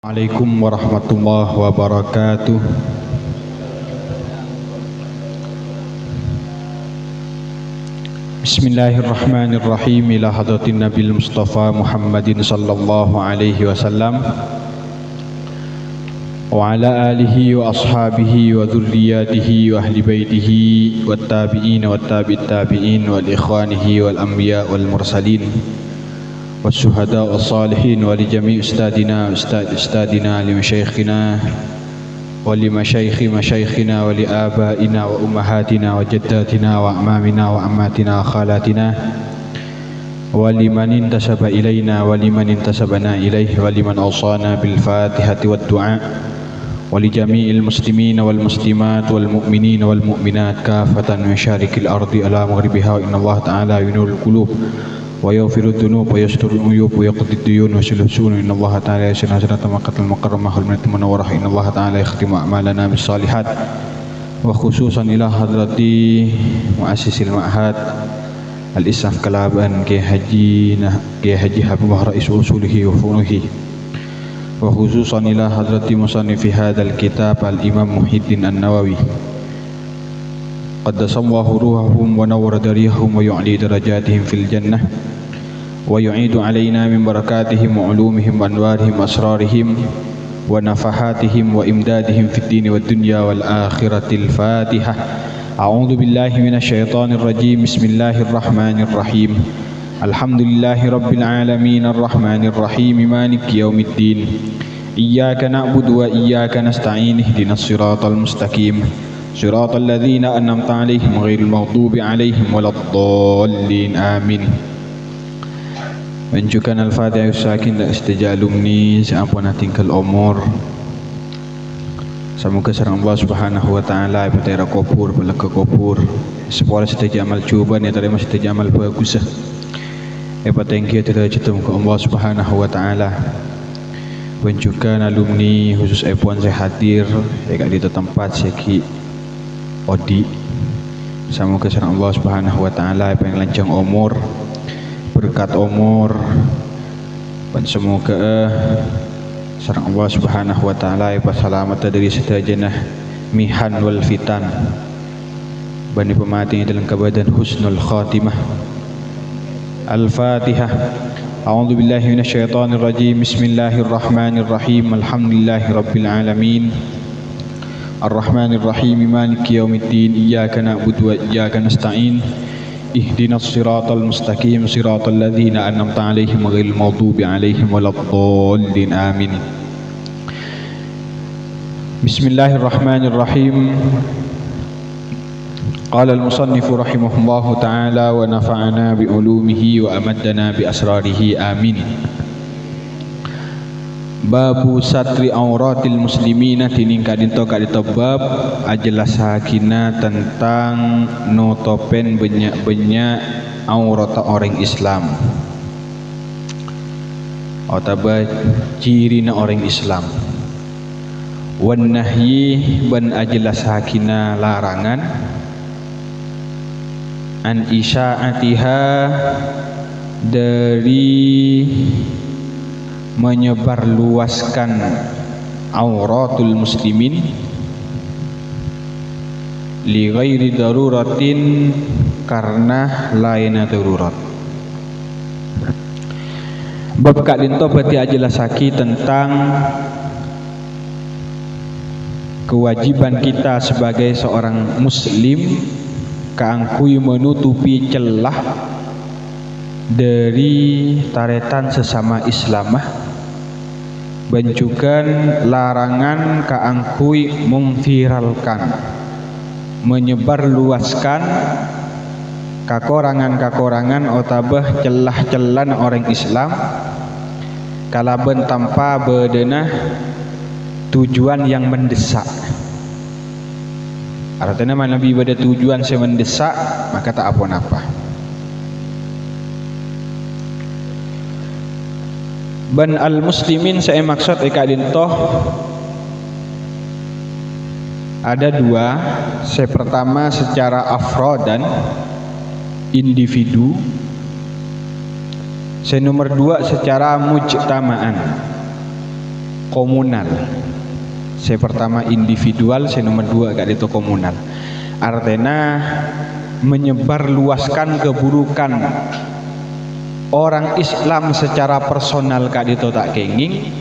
Assalamualaikum warahmatullahi wabarakatuh. Bismillahirrahmanirrahim. Ila hadratin Nabil Mustafa Muhammadin sallallahu alaihi wasallam wa ala alihi wa ashabihi wa dhurriyyatihi wa ahli baitihi wat tabi'in wat tabi'it tabi'in wal ikhwanihi wal anbiya wal mursalin والشهداء والصالحين ولجميع أستاذنا أستاذنا لمشايخنا ولمشايخ مشايخنا ولآبائنا وأمهاتنا وجداتنا وأعمامنا وعماتنا وخالاتنا ولمن انتسب إلينا ولمن انتسبنا إليه ولمن أوصانا بالفاتحة والدعاء ولجميع المسلمين والمسلمات والمؤمنين والمؤمنات كافة من مشارق الأرض على مغربها وإن الله تعالى ينور القلوب ويغفر الذنوب ويستر العيوب ويقضي الديون ويصلح السنن إن الله تعالى يسر حسنة مكة المكرمة والمدينة المنورة إن الله تعالى يختم أعمالنا بالصالحات وخصوصا إلى حضرة مؤسس المعهد الإسعاف كلابان كي حجي حبيبه رئيس أصوله وفنوه وخصوصا إلى حضرة مصنف هذا الكتاب الإمام محي الدين النووي قدس الله روحهم ونور دريهم ويعلي درجاتهم في الجنة ويعيد علينا من بركاتهم وعلومهم وأنوارهم وأسرارهم ونفحاتهم وإمدادهم في الدين والدنيا والآخرة. الفاتحة. أعوذ بالله من الشيطان الرجيم. بسم الله الرحمن الرحيم. الحمد لله رب العالمين الرحمن الرحيم مالك يوم الدين إياك نعبد وإياك نستعين اهدنا الصراط المستقيم صراط الذين أنعمت عليهم غير المغضوب عليهم ولا الضالين آمين. Menunjukkan al-fatihah sakin dan istijalumni seampun tinggal umur. Semoga sareng Allah Subhanahu wa taala betera kubur belaka kubur. Sepora setiap amal cuba ni terima setiap amal bagus. Thank you tidak cetum ke Allah Subhanahu wa taala. Menunjukkan alumni khusus F1 saya hadir dekat di tempat seki Odi. Semoga sareng Allah Subhanahu wa taala yang lanjang umur, berkat umur, dan semoga sareng Allah Subhanahu wa taala yang selamat dari setajana mihan wal fitan. Bani pemati dalam keadaan husnul khatimah. Al-Fatihah. A'udzu billahi minasyaitonir rajim. Bismillahirrahmanirrahim. Alhamdulillahirabbil alamin. الرحمن الرحيم مالك يوم الدين إياك نعبد وإياك نستعين اهدنا الصراط المستقيم صراط الذين أنعمت عليهم غير المغضوب عليهم ولا الضالين آمين. بسم الله الرحمن الرحيم. قال المصنف رحمه الله تعالى ونفعنا بعلومه وأمدنا بأسراره آمين. Babu satri auratil muslimina tiningkat dinto kadito bab ajelas hakina tentang notopen banyak-banyak aurata orang Islam atau cirina orang Islam. Wan nahyi ban ajelas hakina larangan an isya'atiha dari menyebarluaskan auratul muslimin li ghairi daruratin karena lainnya darurat. Bab kadinto berarti ajelasaki tentang kewajiban kita sebagai seorang muslim kaangkui menutupi celah dari taretan sesama Islamah. Bencukan larangan kaangkui memviralkan, menyebarluaskan kakorangan-kakorangan otabah celah-celan orang Islam kalaben tanpa berdenah tujuan yang mendesak. Artinya mana Nabi pada tujuan saya mendesak maka tak apa-apa. Ban al-muslimin saya maksud ikadintoh ada dua. Saya pertama secara afrodan individu. Saya nomor dua secara mujtama'an komunal. Saya pertama individual, saya nomor dua kak itu komunal. Artinya menyebar luaskan keburukan orang Islam secara personal kak itu tak kenging.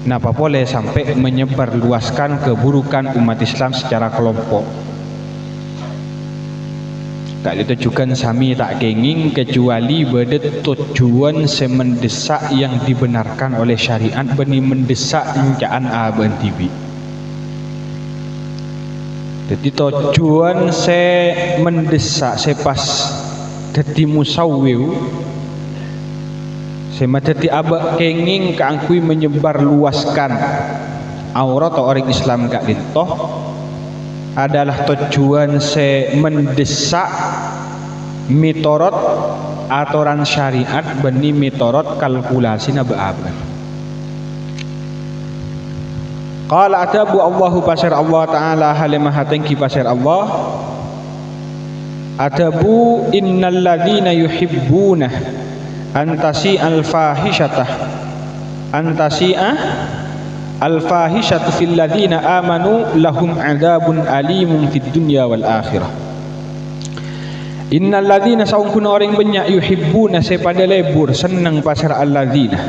Napa boleh sampai menyebar luaskan keburukan umat Islam secara kelompok. Kak itu juga sami tak kenging kecuali pada tujuan semendesak yang dibenarkan oleh syariat beni mendesak encaan aban tibi. Jadi tujuan saya mendesak saya pas jadi musawwiw saya jadi abak kenging keangkui menyebar luaskan aurat orang Islam kak dintoh adalah tujuan saya mendesak mitorot aturan syariat beni mitorot kalkulasi naba-aban. Qala adabu Allahu pasir Allah Ta'ala halimah hatengki pasir Allah adabu innal ladhina yuhibbuna antasi al-fahishatah al-fahishatu fil ladhina amanu lahum adzabun alimun fid dunya wal akhirah. Innal ladhina saungkuna orang banyak yuhibbuna sepada lebur senang pasar al-ladhina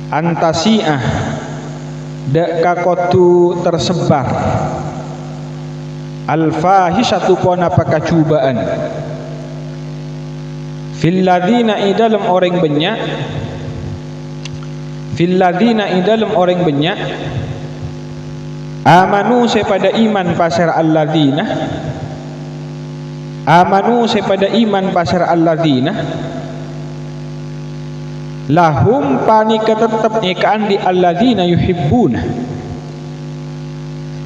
antasi'ah dak kakotu tersebar al-fahishatu pona pakacubaan fil ladhina idalam orang banyak fil ladhina idalam orang banyak amanu sepada iman pasar al-ladhina amanu sepada iman pasar al-ladhina lahum panika tetap ikaan di al-ladhina yuhibbuna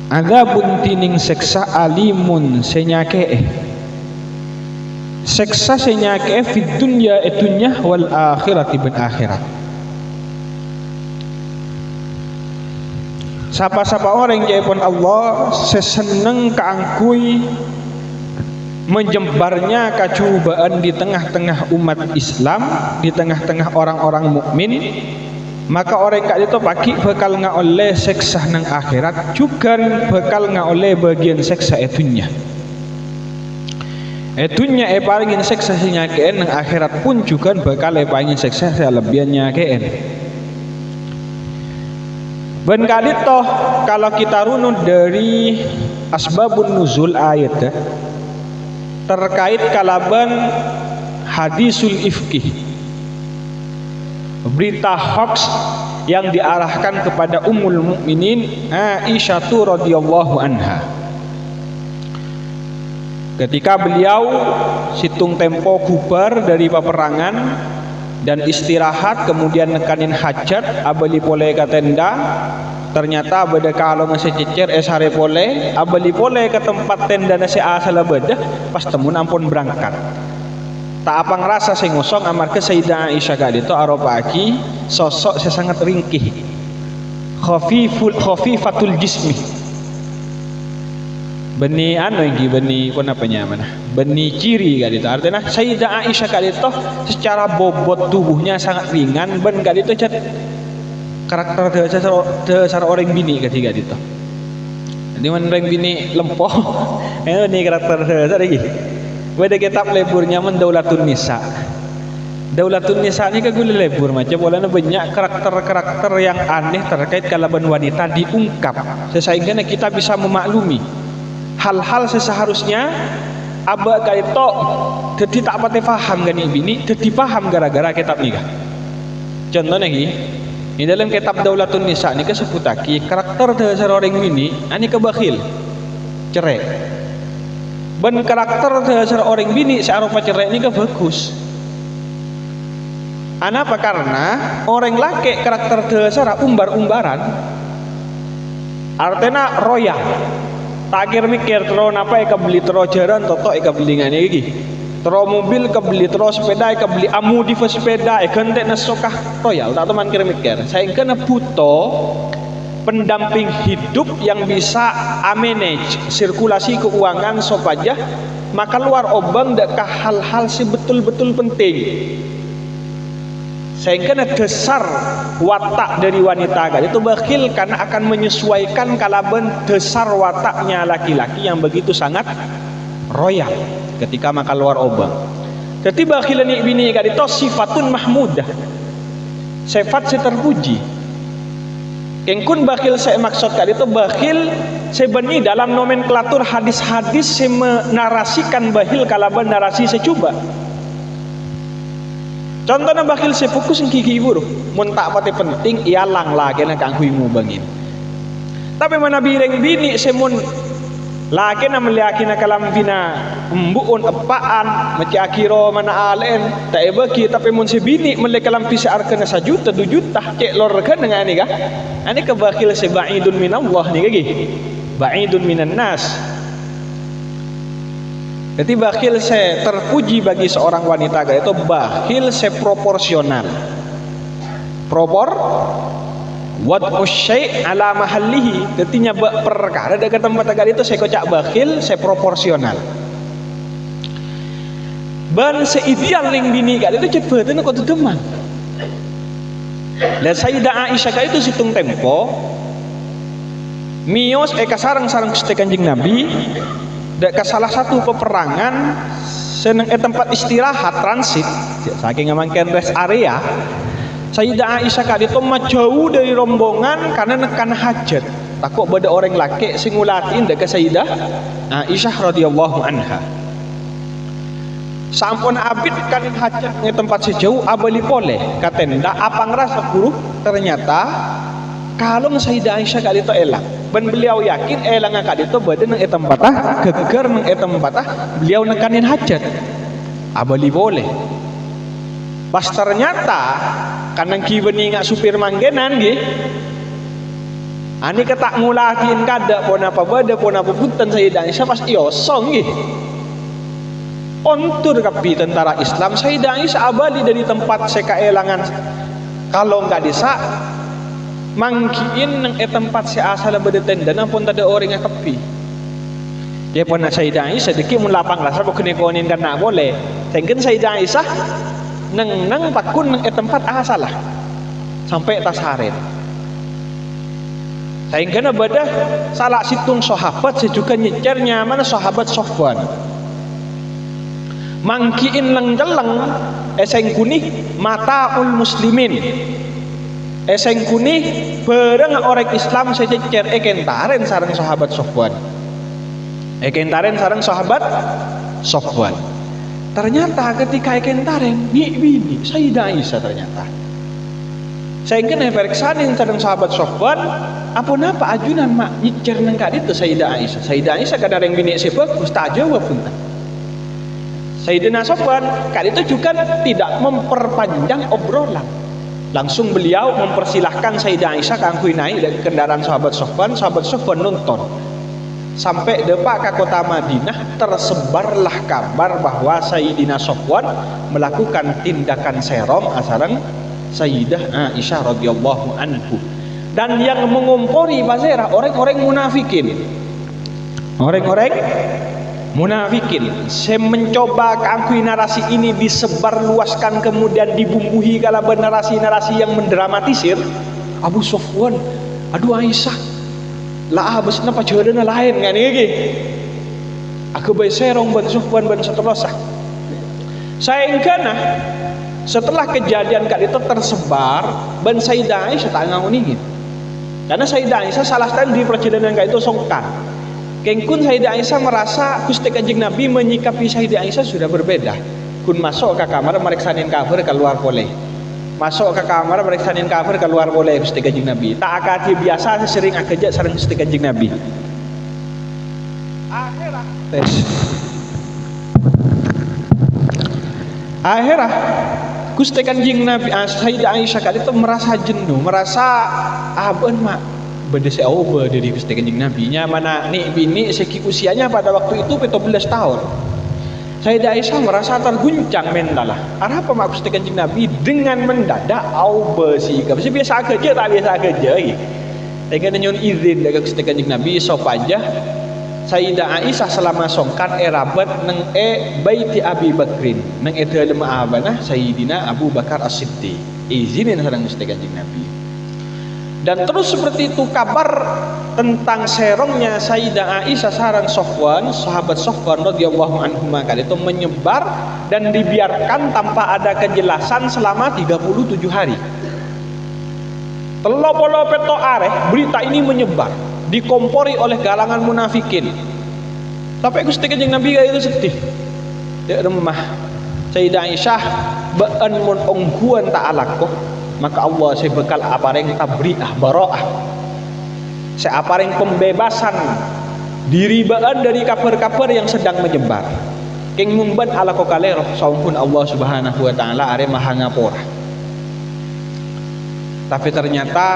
adzabun tining seksa alimun senyake seksa senyake fid dunya etunya wal akhirati ben akhirat. Sapa-sapa orang jaipun Allah seseneng keangkui menjembarnya kecubaan di tengah-tengah umat Islam, di tengah-tengah orang-orang mukmin, maka orang kak itu pagi bakal oleh seksa nang akhirat juga bakal oleh bagian seksa etunya paringin seksa nyakeen nang akhirat pun juga bakal paringin seksa selebihannya nyakeen. Ben kali toh kalau kita runut dari asbabun nuzul ayat terkait kalaban hadisul ifki, berita hoax yang diarahkan kepada Ummul Mukminin Aisyah radhiyallahu anha. Ketika beliau situng tempo bubar dari peperangan dan istirahat kemudian nekanin hajat abali pole ke tenda, ternyata beda kalau ngasih cecer sare pole abali pole ke tempat tenda nasi asal beda pas temun ampun berangkat tak apa ngerasa saya ngosong amar ke Sayyidah Aisyah kali itu arobaki sosok saya sangat ringkih khafifatul jismi beni beni pun apanya mana beni ciri kali itu artinya Sayyidah Aisyah kali itu secara bobot tubuhnya sangat ringan ben kali itu karakter dasar orang bini ketiga itu. Jadi orang bini lempoh, ini karakter dasar lagi. Beda kitab leburnya Daulatun Nisa. Daulatun Nisa ini kagul lebur macam bolehnya banyak karakter-karakter yang aneh terkait kalaban wanita diungkap. Sehingga kita bisa memaklumi hal-hal seharusnya aba kaito jadi tak pati paham kan bini, jadi paham gara-gara kitab nikah. Contohnya lagi. Di dalam kitab Daulatun Nisa ini kesebutaki karakter dasar orang ini ani kebakhil cerai. Ben karakter dasar orang bini searupa cerai ini bagus. Anapa karena orang laki karakter dasar umbar-umbaran artinya royal. Takir mikir terus napa eka beli terus jaran toto eka beli ngene iki. Terus mobil kebeli terus sepeda kebeli amu di sepeda ganti nasokah royal tak teman kira mikir saya kena butuh pendamping hidup yang bisa manage sirkulasi keuangan sopaja maka luar obang dak hal-hal sih betul-betul penting sehingga dasar watak dari wanita gad itu bakhil karena akan menyesuaikan kalaban dasar wataknya laki-laki yang begitu sangat royal ketika makan luar obang. Jadi bakhil ni bini gad itu sifatun mahmudah, sifat terpuji. Kengkun bakhil saya maksud gad itu bakhil sebenarnya dalam nomenklatur hadis-hadis saya menarasikan bakhil kalaban narasi saya coba. Contohnya bakhil saya fokus yang kiki ibu mun tak pati penting ialang lah kena kangkuimu bangin. Tapi mana bireng bini semun laki na meliaki na kalam bina embuun epaan maci akiro mana alen tak ebeki tapi mun si bini meli kalam PCR kena 1 juta 2 juta cek lor kan dengan ini kah? Ini ke bakhil se ba'idun minallah ni kaki. Ba'idun minan nas. Jadi bakhil se terpuji bagi seorang wanita itu bakhil se proporsional. Wad'u syai' ala mahallihi. Detinya perkara dekat tempat agak itu saya kocak bakhil se proporsional. Ban se ideal ning bini gak itu cepet kok teman. Dan Sayyidah Aisyah kali itu situng tempo mios sarang-sarang Gusti Kanjeng Nabi dek ke salah satu peperangan seneng tempat istirahat transit saking ngamankan rest area. Sayyidah Aisyah kali itu jauh dari rombongan karena nekan hajat takut pada orang laki sing ngulatin dek ke Sayyidah Aisyah radhiyallahu anha. Sampun abid kan hajat di tempat sejauh abali poleh katenda apa ngerasa guru ternyata kalau Sayyidah Aisyah kali itu elang dan beliau yakin elang kali itu badan nang etam patah geger nang etam patah beliau nekanin hajat abali boleh pas ternyata kanang kiwani ngak supir manggenan nggih ani ketak ngulakin kada pon apa bada pon apa punten Sayyidah Aisyah pas iosong nggih ontur kapi tentara Islam Sayyidah Aisyah abali dari tempat sekaelangan kalau enggak desa mangkiin nang tempat si asal berdetenda pun tak ada orang yang kapi dia pun Sayyidah Aisyah deki mun lapang rasa bukan ekonin kan nak boleh sehingga Sayyidah Aisyah nang pakun nang tempat asal lah sampai tasarin sehingga bada salah situng sahabat sejuga nyecernya mana sahabat Sofwan mangkiin leng jeleng eseng kuning mataul muslimin eseng kuning bareng orang Islam sejecer ekentaren sareng sahabat Sofwan ekentaren sareng sahabat Sofwan ternyata ketika ekentaren bini Sayyidah Aisyah ternyata sehingga neperiksanin sareng sahabat Sofwan apa ajunan mak nyecer nang kadit Sayyidah Aisyah kadang bini sebab tak jawab pun Sayyidina Sofwan kali itu juga tidak memperpanjang obrolan langsung beliau mempersilahkan Sayyidah Aisyah kangkui naik dari kendaraan sahabat Sofwan nonton sampai depak ke kota Madinah tersebarlah kabar bahwa Sayyidina Sofwan melakukan tindakan serom asarang Sayyidah Aisyah radhiyallahu anhu dan yang mengompori Bazera orang-orang munafikin saya mencoba kangkui narasi ini disebar luaskan kemudian dibumbuhi kala narasi-narasi yang mendramatisir Abu Sofwan aduh Aisyah lah abasna pajodohna lain kan iki aku bae serong ban Sofwan ban seterusah saengkana setelah kejadian kali itu tersebar ban Sayyidah Aisyah tak ngawuni karena Sayyidah Aisyah salah satu di perjalanan kali itu songkan kengkun Sayyidah Aisyah merasa Gusti Kanjeng Nabi menyikapi Sayyidah Aisyah sudah berbeda. Kun masuk ke kamar meriksanin kafir keluar boleh. Masuk ke kamar meriksanin kafir keluar boleh Gusti Kanjeng Nabi. Tak akati biasa sering akejak sareng Gusti Kanjeng Nabi. Akhirah Gusti Kanjeng Nabi Sayyidah Aisyah kali itu merasa jenuh, merasa aben mak berdesi oba dari Gusti Kanjeng Nabi nya mana nih bini seki usianya pada waktu itu 17 tahun Sayyidah Aisyah merasa terguncang mental apa mak Gusti Kanjeng Nabi dengan mendadak oba sih biasa kerja tak biasa kerja dengan nyun izin dari Gusti Kanjeng Nabi sop aja Sayyidah Aisyah selama songkan erabat neng baiti Abi Bakrin neng dalam abana Sayyidina Abu Bakar As-Siddiq izinin sareng Gusti Kanjeng Nabi. Dan terus seperti itu kabar tentang serongnya Sayyidah Aisyah sareng Sofwan, sahabat Sofwan radhiyallahu anhu kali itu menyebar dan dibiarkan tanpa ada kejelasan selama 37 hari. Telopolo peto areh berita ini menyebar, dikompori oleh galangan munafikin. Sampai Gusti Kanjeng Nabi itu sedih. Di rumah Sayyidah Aisyah beun mun ongguan ta'ala kok, maka Allah saya bekal apareng tabri'ah bara'ah. Saya apareng pembebasan diri beun dari kabar-kabar yang sedang menyebar. King mumban ala kokalero sampun Allah Subhanahu wa taala are maha ngapura. Tapi ternyata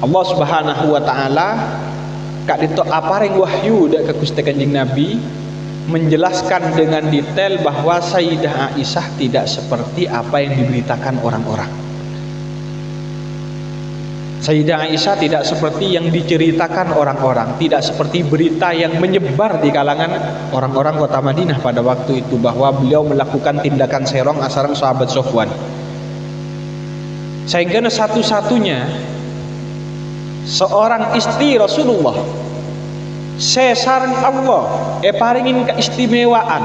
Allah Subhanahu wa taala kak dito apareng wahyu dak ke Gusti Kanjeng Nabi menjelaskan dengan detail bahwa Sayyidah Aisyah tidak seperti apa yang diberitakan orang-orang. Sayyidah Aisyah tidak seperti yang diceritakan orang-orang, tidak seperti berita yang menyebar di kalangan orang-orang kota Madinah pada waktu itu bahwa beliau melakukan tindakan serong asarang sahabat Sofwan. Sehingga satu-satunya seorang istri Rasulullah sesareng Allah paringin keistimewaan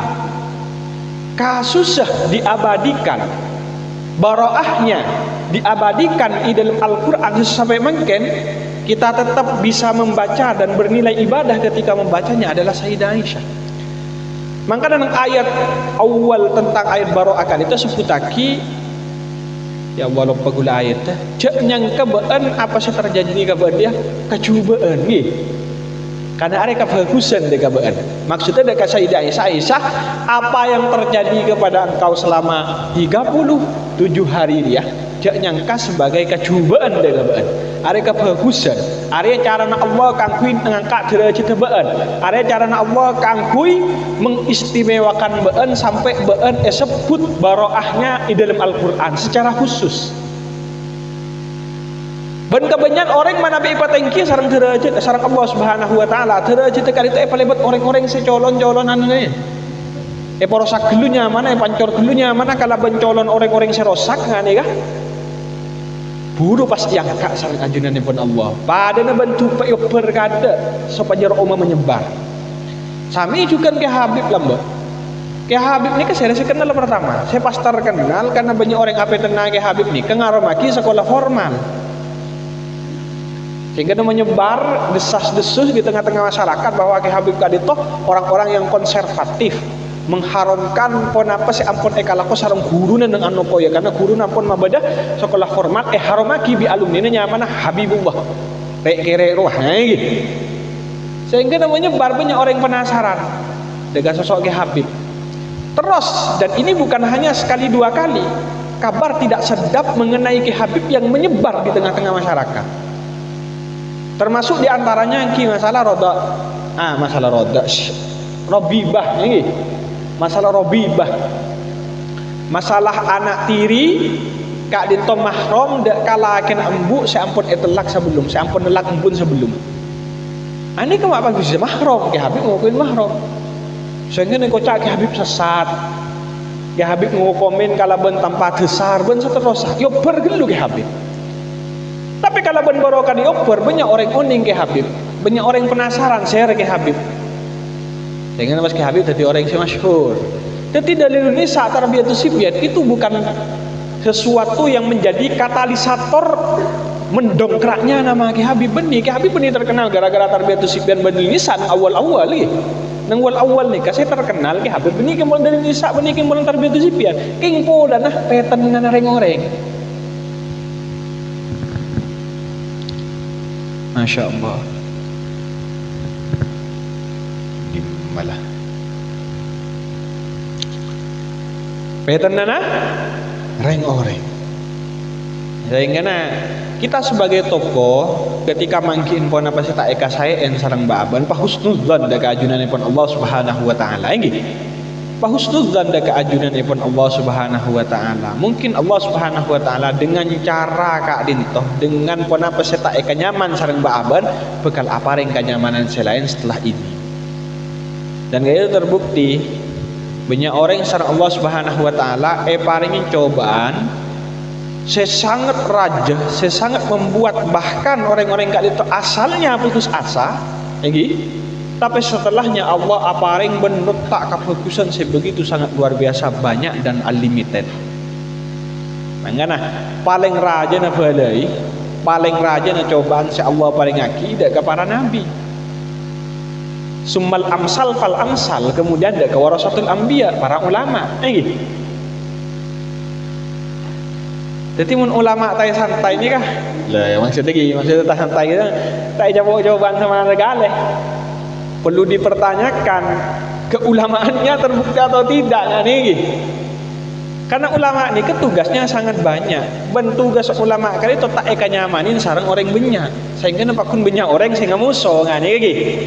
kasusah diabadikan baroahnya diabadikan di dalam Al-Quran sampai mungkin kita tetap bisa membaca dan bernilai ibadah ketika membacanya adalah Sayyidah Aisyah. Maka dalam ayat awal tentang ayat baroah kan itu sebutaki ya walaupun pagula ayat cek nyangka beun apa sih terjadi ke beun dia kecubaan nih. Karena ada kebagusan deka beun. Maksudnya deka Sayyidah Aisyah, apa yang terjadi kepada engkau selama 37 hari dia, jak nyangka sebagai kecubaan deka beun. Ada kebagusan. Ada cara Allah kangkui mengangkat derajat beun. Ada cara Allah kangkui mengistimewakan beun sampai beun sebut baroahnya di dalam Al-Quran secara khusus. Ben kebanyakan orang mana be ipatengki sareng derajat sareng Allah Subhanahu wa taala. Derajat kali itu palebet orang-orang secolon-colonan ini. Para sagelunya mana pancor gelunya mana kala bencolon orang-orang serosak ngane kah? Buru pasti angka sareng ajunanipun Allah. Padana bentuk pe berkada supaya oma menyebar. Sami juga ke Habib lamba. Ke Habib ni saya kenal pertama. Saya pastar kenal karena banyak orang apa tenang ke Habib ni kengaramaki sekolah formal. Sehingga menyebar desas-desus di tengah-tengah masyarakat bahwa Ki Habib kadito orang-orang yang konservatif mengharamkan pon apa sih ampun ekalako sareng guru nang anopo ya karena guru nampun mabada sekolah formal haramaki bi alumni nya mana Habibullah kere roh gitu. Sehingga menyebar banyak orang penasaran dengan sosok Ki Habib. Terus dan ini bukan hanya sekali dua kali kabar tidak sedap mengenai Ki Habib yang menyebar di tengah-tengah masyarakat. Termasuk diantaranya ki masalah robibah ini masalah robibah masalah anak tiri kak dito mahram dak kalakin embu seampun etelak sebelum seampun nelak embun sebelum ani kok apa bisa mahram Ki Habib ngokuin mahram sehingga nek kocak Ki Habib sesat Ki Habib ngokomen kala ben tanpa besar ben seterusah yo bergelu Ki Habib. Tapi kalau ben barokah dioper banyak orang uning ke Habib, banyak orang penasaran share ke Habib. Sehingga mas ke Habib jadi orang yang masyhur. Jadi dalil nisa tarbiyatus sibyan itu bukan sesuatu yang menjadi katalisator mendongkraknya nama Ki Habib benih. Ki Habib benih terkenal gara-gara tarbiyatus sibyan dalil nisa awal-awal nih. Nang awal nih kasih terkenal Ki Habib benih kemudian dalil nisa benih kemudian tarbiyatus sibyan. King po dan peten dengan orang-orang. Masya Allah. Malah. Petan nana, reng oreng. Sehingga kita sebagai tokoh ketika mangkin pon apa sih tak eka saya en sarang baaban pahusnudzan da keajunanipun Allah Subhanahu wa taala nggih. Pahusnudzan da keajunanipun Allah Subhanahu wa taala. Mungkin Allah Subhanahu wa taala dengan cara kak dintoh dengan pon apa sih tak eka nyaman sarang baaban bekal apareng kenyamanan selain setelah ini. Dan itu terbukti banyak orang sareng Allah Subhanahu wa taala paringin cobaan saya sangat raja, saya sangat membuat bahkan orang-orang kali itu asalnya putus asa, tapi setelahnya Allah aparing menetak keputusan sebegitu sangat luar biasa banyak dan unlimited. Makanya paling raja na balai, paling raja na cobaan si Allah paling akidah ke para nabi. Summal amsal fal amsal, kemudian ada ke warasatul anbiya, para ulama. Jadi mun ulama tay santai ini kah? Lah maksudnya tay santai itu tay jawab-jawaban sama negara. Perlu dipertanyakan keulamaannya terbukti atau tidak kan ini. Karena ulama ini tugasnya sangat banyak. Ben tugas ulama kali itu tak nyamanin sarang orang banyak. Sehingga napakun banyak orang sehingga musuh kan ini.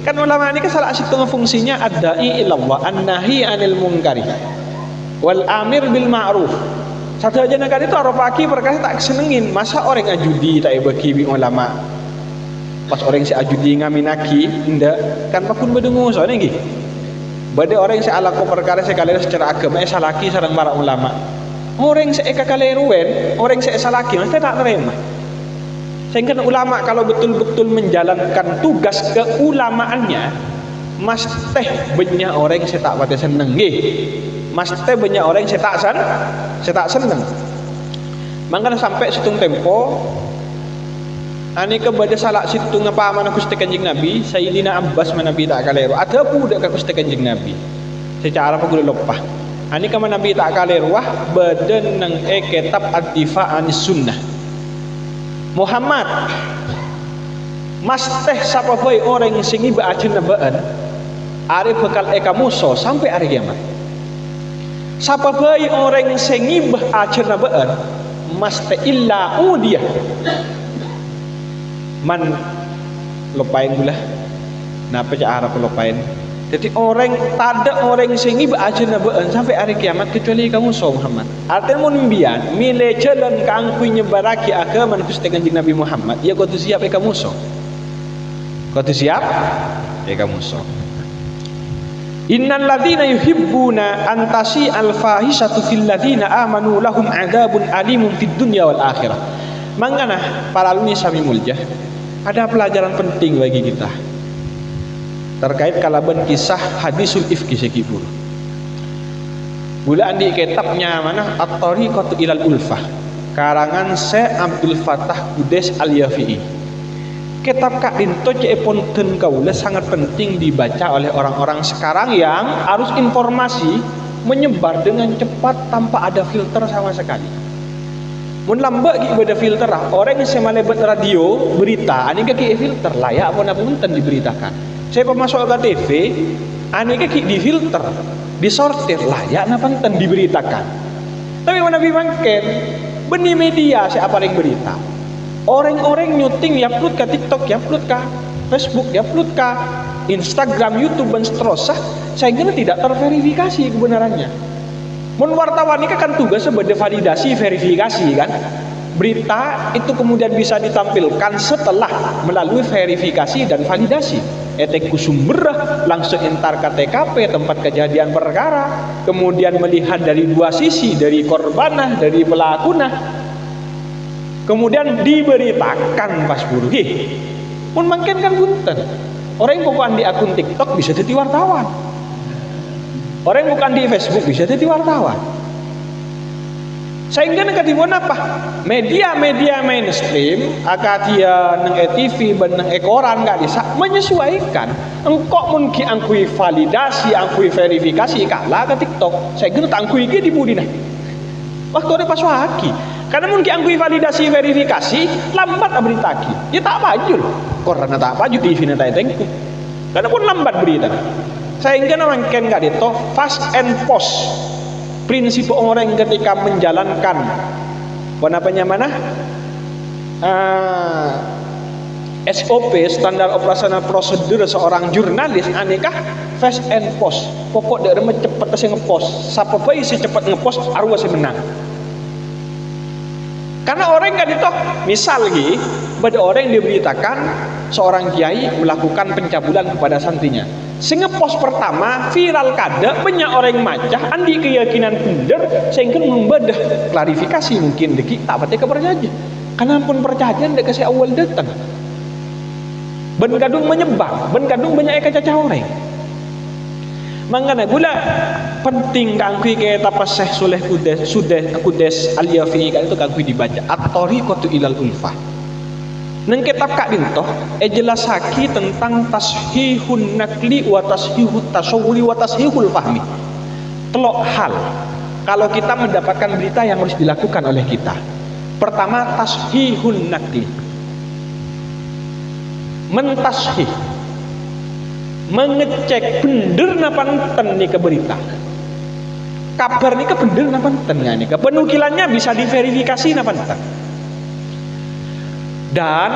Kan ulama ini salah satu fungsinya ad-da'i ilallah, an-nahi 'anil munkari wal amir bil ma'ruf. Satu aja negara itu aropaki perkara tak senengin. Masa orang ajudi tak bagi ulama. Pas orang si ajudi ngaminaki indah kan makun bedungu soalnya gitu. Bade orang si alaku perkara sekali secara agama salaki sareng para ulama. Orang si eka kaleruan, orang si salaki mesti tak terima. Sehingga ulama kalau betul-betul menjalankan tugas keulamaannya, mas teh banyak orang si tak pada seneng Mas teh banyak orang saya tak seneng. Mangkana sampai situng tempo ani ke bade salak situng apa mana Gusti Kanjeng Nabi Sayyidina Abbas mana Nabi tak kaleru ada budak ka Gusti Kanjeng Nabi secara apa gula lepah ani ka Nabi tak kaleru wah badan nang kitab ad-difa anis sunnah Muhammad mas teh sapa bae orang sing iba ajeun baan are bekal eka muso sampai hari kiamat. Sapa bayi orang sing ngibah ajarna baan masti illa udiyah man lupain gula napa cara lupain. Jadi orang tak ada orang sing ngibah ajarna baan sampai hari kiamat kecuali kamu so Muhammad. Artinya mun mbian milih jalan kang kuy nyebaraki agama Gusti Kanjeng Nabi Muhammad ya kudu siap kamu so. Kudu siap kamu so. Innal ladzina yuhibbuna antasi al-fahisatu fil ladzina amanu lahum adzabun alimun fid dunya wal akhirah. Mangana para alumni sami mulja, ada pelajaran penting bagi kita terkait kalaban kisah hadisul ifki sekipur. Bulan di kitabnya mana At-Tariqatu ilal Ulfah karangan Syekh Abdul Fattah Qudes Al-Yafi'i. Kitab Kak Dinto Ceponten Kaula sangat penting dibaca oleh orang-orang sekarang yang arus informasi menyebar dengan cepat tanpa ada filter sama sekali. Mun lambak ki ada filter orang yang semalebet radio berita ani ki filter layak apa punten diberitakan. Saya pemasok ke TV ani ki di filter disortir layak punten diberitakan. Tapi mana bimangken benih media siapa yang berita. Orang-orang nyuting ya upload ke TikTok, ya upload ke Facebook, ya upload ke Instagram, YouTube dan seterusnya, saya kira tidak terverifikasi kebenarannya. Mun wartawan ini kan tugasnya sebagai validasi, verifikasi kan. Berita itu kemudian bisa ditampilkan setelah melalui verifikasi dan validasi. Etek sumber langsung entar ke TKP tempat kejadian perkara, kemudian melihat dari dua sisi, dari korbanah, dari pelakunah. Kemudian diberitakan pas buruh. Pun makin kan punten. Orang yang bukan di akun TikTok bisa jadi wartawan. Orang yang bukan di Facebook bisa jadi wartawan. Sehingga negatimun apa? Media-media mainstream akatia nang TV ben nang ekoran gak bisa menyesuaikan. Engkau mungkin angkui validasi, angkui verifikasi kalah ke TikTok. Saya kira angkui iki dibudina. Waktu ada pas waki. Karena mungkin angkui validasi verifikasi lambat berita ki. Ya tak maju. Karena tak maju TV nanti tengku. Karena pun lambat berita. Sehingga namanya nggak itu fast and post. Prinsip orang ketika menjalankan mana SOP standar operasional prosedur seorang jurnalis aneka fast and post. Pokok dari cepat saya ngepost. Siapa bayi si cepat ngepost arwah si menang. Karena orang kan itu misal pada orang yang diberitakan seorang kiai melakukan pencabulan kepada santrinya. Sing ngepost pertama viral kada banyak orang macah andi keyakinan bener sehingga membedah klarifikasi mungkin deki tak pati kepercayaan karena pun percaya ndak kasih awal datang ben kadung menyebar ben kadung banyak cacah orang mangana gula penting kangkui ke tapas Syekh Suleh Kudes Al-Yafi'i kan itu kangkui dibaca at-tariqatu ilal ulfah nang kitab kak dintoh jelasaki tentang tashihun nakli wa tashihut tasawuri wa tashihul fahmi. Telok hal kalau kita mendapatkan berita yang harus dilakukan oleh kita. Pertama tashihun nakli. Mentashih. Mengecek bener napa enten nih ke berita. Kabar nih ke bener napa enten nih ke penukilannya bisa diverifikasi napa enten. Dan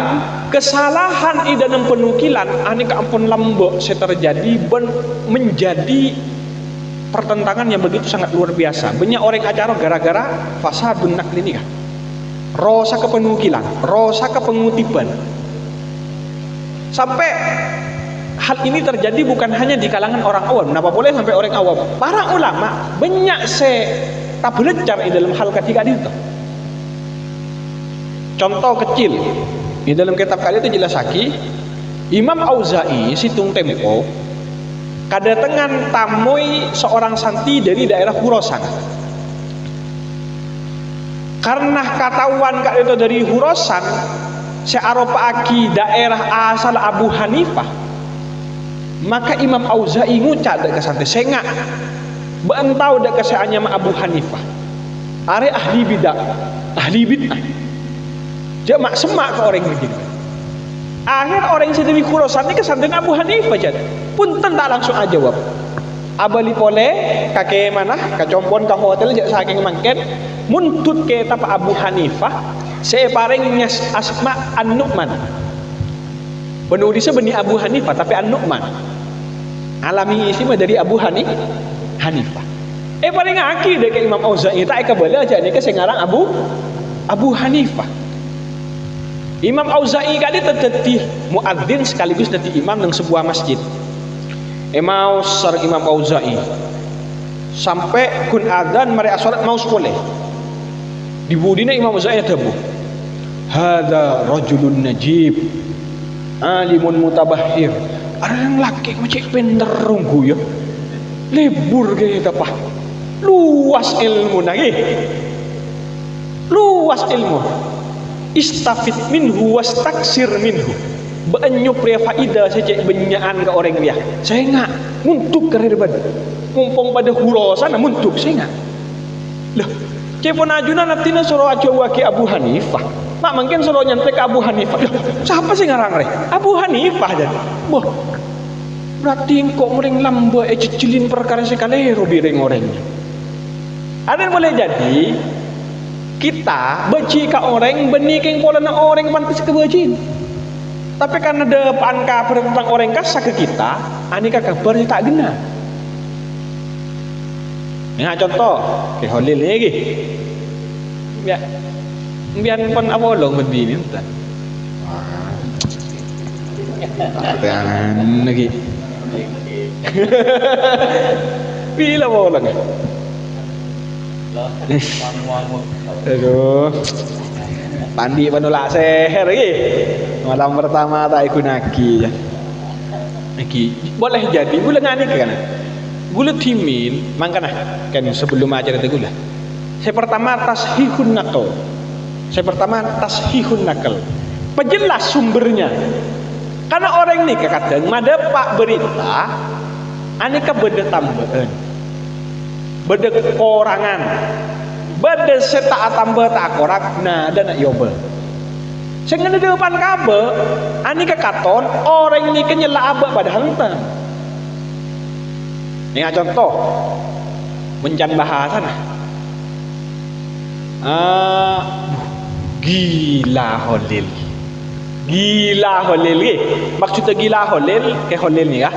kesalahan di dalam penukilan aneka ampun lambok terjadi menjadi pertentangan yang begitu sangat luar biasa. Banyak orang acara gara-gara fasadun nakli ini kan rosa ke penukilan, rosa ke pengutipan sampai hal ini terjadi bukan hanya di kalangan orang awam. Kenapa boleh sampai orang awam? Para ulama banyak tak belajar di dalam hal ketiga itu. Contoh kecil di dalam kitab kali itu jelas lagi Imam Auza'i situng tempo kadatengan tamoi seorang santi dari daerah Khurasan. Karena katahuan kak itu dari Khurasan searopaaki daerah asal Abu Hanifah, maka Imam Auza'i ngucap dek kesantai sengak beentau dek keseannya Abu Hanifah are ahli bidah ahli bid'ah jamak semak ke orang begitu. Akhir orang yang sedemi Khurasan ini kesantai Abu Hanifah jadi punten tak langsung aja jawab abali pole kakek mana kacompon ke hotel jak saking mangken muntut ke tapa Abu Hanifah saya paring nyas Asma An-Nu'man penulisnya benih Abu Hanifah tapi An-Nu'man alami isi dari Abu Hanifah paling aki deh ke Imam Auza'i tak kembali aja nih ke sengarang Abu Hanifah. Imam Auza'i kali terjadi muadzin sekaligus jadi imam ng sebuah masjid. Mau sareng Imam Auza'i sampai kun adzan mari salat mau sekolah. Dibudina Imam Auza'i tabu. Hadza rajulun najib alimun mutabahhir. Ada yang laki macam pinter runggu ya. Lebur kayak apa? Luas ilmu nagi. Luas ilmu. Istafid minhu wastaksir minhu banyu pria faida saja benyaan ke orang dia saya enggak muntuk karir bad mumpung pada Khurasan muntuk saya enggak loh cepon ajuna natina suruh aja waki Abu Hanifah mak mungkin suruh nyantek Abu Hanifah loh siapa sih ngarang re Abu Hanifah jadi boh berarti kok mering lamba cicilin perkara sekali robiring orangnya ada yang boleh jadi kita benci ke orang benih keng pola na orang pantas kebencin tapi karena depan kabar tentang orang kasar ke kita anika kabarnya tak gena ya contoh ke Holil lagi ya biar pun awalong begini entah jangan lagi bila awalong aduh pandi panulak seher lagi malam pertama tak ikut naki boleh jadi gula ngani kan gula timin mangkana kan sebelum acara itu gula saya pertama tashihun nakal penjelas sumbernya karena orang ini kadang mada pak berita aneka beda tambahan beda korangan beda seta tambah tak korak nah dan nak yobel sehingga di depan kabel ani kekaton orang ini kenyela abak pada hantar ini contoh mencan bahasan gila Holil maksudnya gila Holil ke Holil nih ya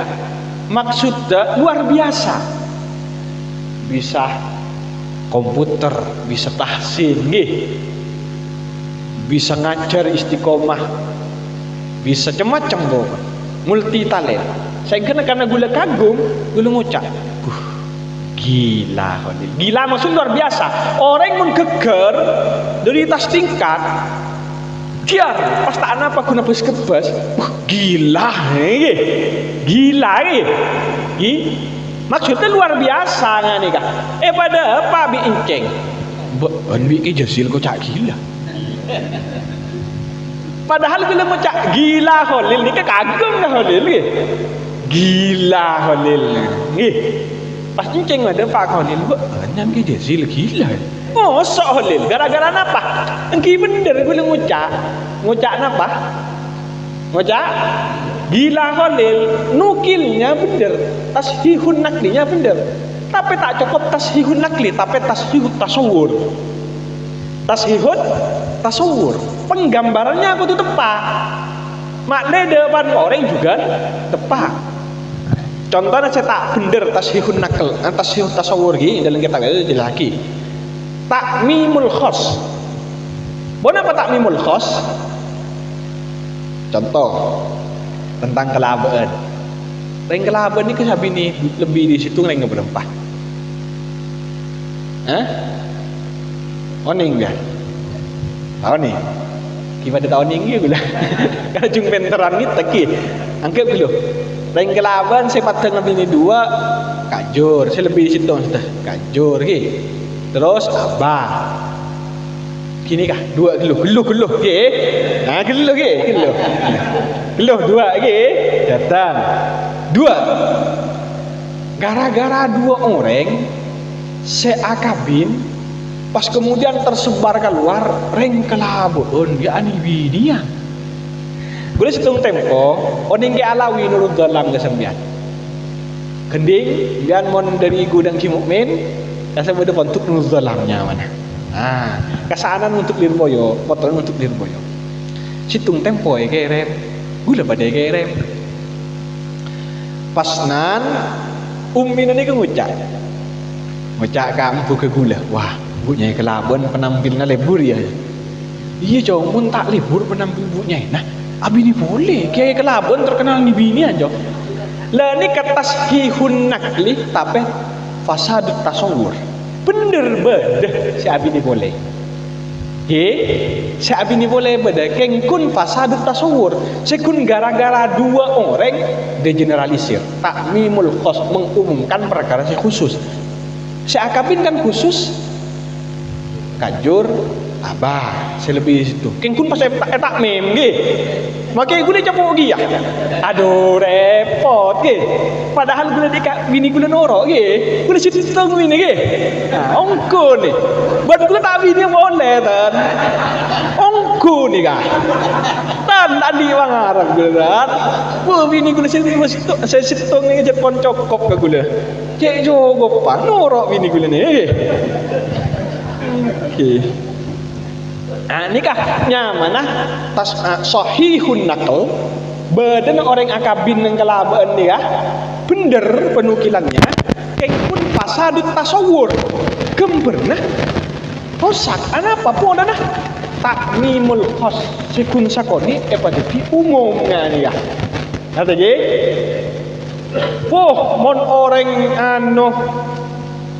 maksudnya luar biasa bisa komputer bisa tahsin bisa ngajar istiqomah bisa macam-macam multi talent Saya kena karena gula kagum, gula ngucap. Gila Khalil. Gila maksud luar biasa. Orang mun geger dari tas tingkat. Tiar, pas tak apa guna bus kebas. Gila nih. Gila nih. Maksudnya luar biasa ngani kah? Pada apa bi inceng? Bi ke jasil kok cak gila. Padahal bila mau cak gila Khalil ni kagum dah Khalil ni. Gila Khalil ni. Pas inceng ada Pak Khalil, nyam ke jasil gila. Oh, sok Khalil, gara-gara apa? Engki bener bila ngucak apa? Ngucak gila Khalil, nukilnya bener, tashihun naklinya bener. Tapi tak cukup tashihun nakli, tapi tashihun tasawur. Tashihun tasawur. Penggambarannya aku tuh tepat. Makna depan orang juga tepat. Contohnya saya tak bener tashihun nakl, tashihun tasawur gini dalam kitab itu lagi. Takmimul khos. Bon apa takmimul khos? Contoh tentang kelabaan. Lain kelabaan ni kesabi ni lebih di situ lain berempah. Oning kan? Tahu ni? Kita tahu oning gitu lah. Kalau jung penteran ni taki. Angkat dulu. Lain kelabaan saya patang lebih ni dua kajur. Saya lebih di situ sudah kajur gitu. Terus abah. Kini kah? Dua geluh. Okey. Geluh ke? Geluh dua ke? Datang. Dua. Gara-gara dua orang seakabin pas kemudian tersebar keluar reng kelabon dia ani bidian. Boleh hitung tempo, oning ke alawi nurut dalam kesembian. Kending bian mon dari gudang Kimukmin, kasa beda untuk nurut dalamnya mana. Kesanan untuk Lirboyo, potongan untuk Lirboyo. Situng tempo ya kerem, gula pada kerem. Pasnan, ummin ini kan ngucak kamu ke gula. Wah, bunya kelabon penampilnya libur ya. Iya jauh pun tak libur penampil bunya. Nah, abi ni boleh. Kayak kelabon terkenal ni bini aja. Lah ni katashihun nakli tapi fasadut tasawur. Bener beda si abi ni boleh. Si abi ni boleh beda kengkun fasadut tasawur. Sekun gara-gara dua orang degeneralisir. Takmimul khos mengumumkan perkara si khusus. Si akabin kan khusus kajur abah selebih situ. Kengkun pas takmim nggih. Makai gula capuk gi ya. Aduh repot nggih. Padahal gula dikak bini gula norok nggih. Gula situ bini nggih. Ongko nih. Buat gula tak bini boleh tan. Ongko nih kah. Tan tadi bang Arab gula tan. Wah bini gula situ saya situ nih jet pon cokok ke gula. Cek jogo pan norok bini gula nih. Okey. Nikah nyaman tas sahihun nakal badan orang akabin yang kelabaan nikah bener penukilannya kekun fasadut tasawur gemberna rosak apa pun nah takmimul khos sekun sakoni pada di umumnya nikah kata je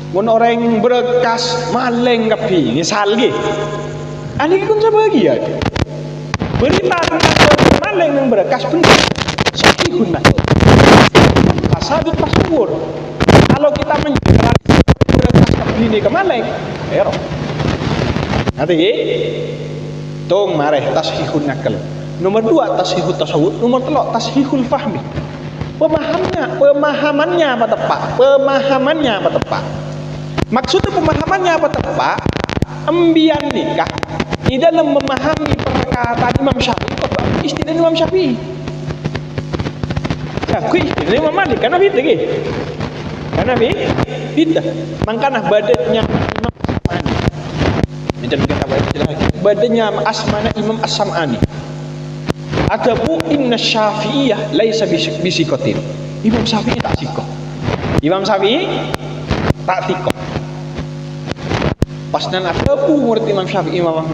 mon orang berkas maleng kapi misalnya ani kun sebagian berita tentang maleng yang berkas pun sahihun nakal fasadut tasawur. Kalau kita menjelaskan berkas ini ke maleng error nanti tong mareh tashihun nakal. Nomor 2 tashihut tasawur. Nomor 3 tashihul fahmi. Pemahamannya apa tepat. Maksudnya pemahamannya apa tepat? Embian nikah di dalam memahami perkataan Imam Syafi'i atau istilah Imam Syafi'i. Aku istilah Imam Malik karena beda ke? Karena beda. Makanya badannya Imam As-Sam'ani. Macam kita baca lagi. Badannya Asmana Imam As-Sam'ani. Adabu inna Syafi'iyah laisa bisikotin. Imam Syafi'i tak sikoh. Imam Syafi'i tak sikoh. Pas nan ada murid Imam Syafi'i Imam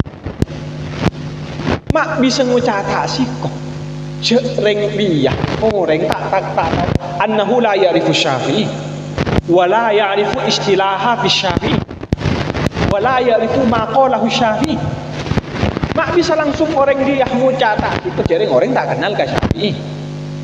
Mak bisa ngucap tak sikoh. Cereng biyah orang tak annahu la ya'rifu Syafi'i wa la ya'rifu istilaha fi Syafi'i wa la ya'rifu ma qalahu Syafi'i. Mak bisa langsung orang dia mucata itu cereng orang tak kenal ke Syafi'i.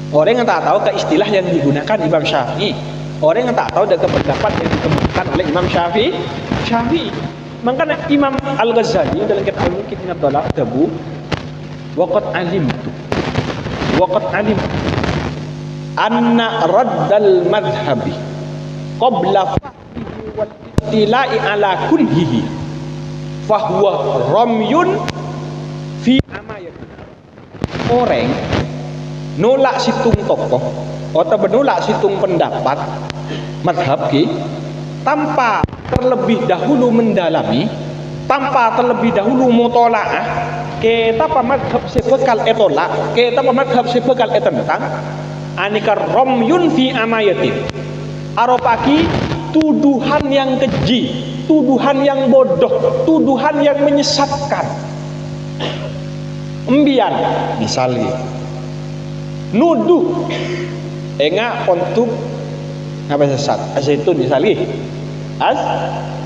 Orang yang tak tahu ke istilah yang digunakan Imam Syafi'i. Orang yang tak tahu dengan pendapat yang dikemukakan oleh Imam Syafi'i. Makanya Imam Al-Ghazali dalam kitab Al-Muqiddimat Dhalal Dabu waqad alim anna raddal madhabi qabla fahmihi wal ittila'i ala kullihi fahuwa ramyun fi amayati. Orang nolak situng tokoh atau menolak situng pendapat madhab ki tanpa terlebih dahulu mendalami, tanpa terlebih dahulu mutolaah kita pamadhab sebekal etolak, kita pamadhab sebekal etentang anikar romyun fi amayatin aropaki tuduhan yang keji, tuduhan yang bodoh, tuduhan yang menyesatkan. Embian misalnya nuduh enggak untuk apa sesat azaitun misalnya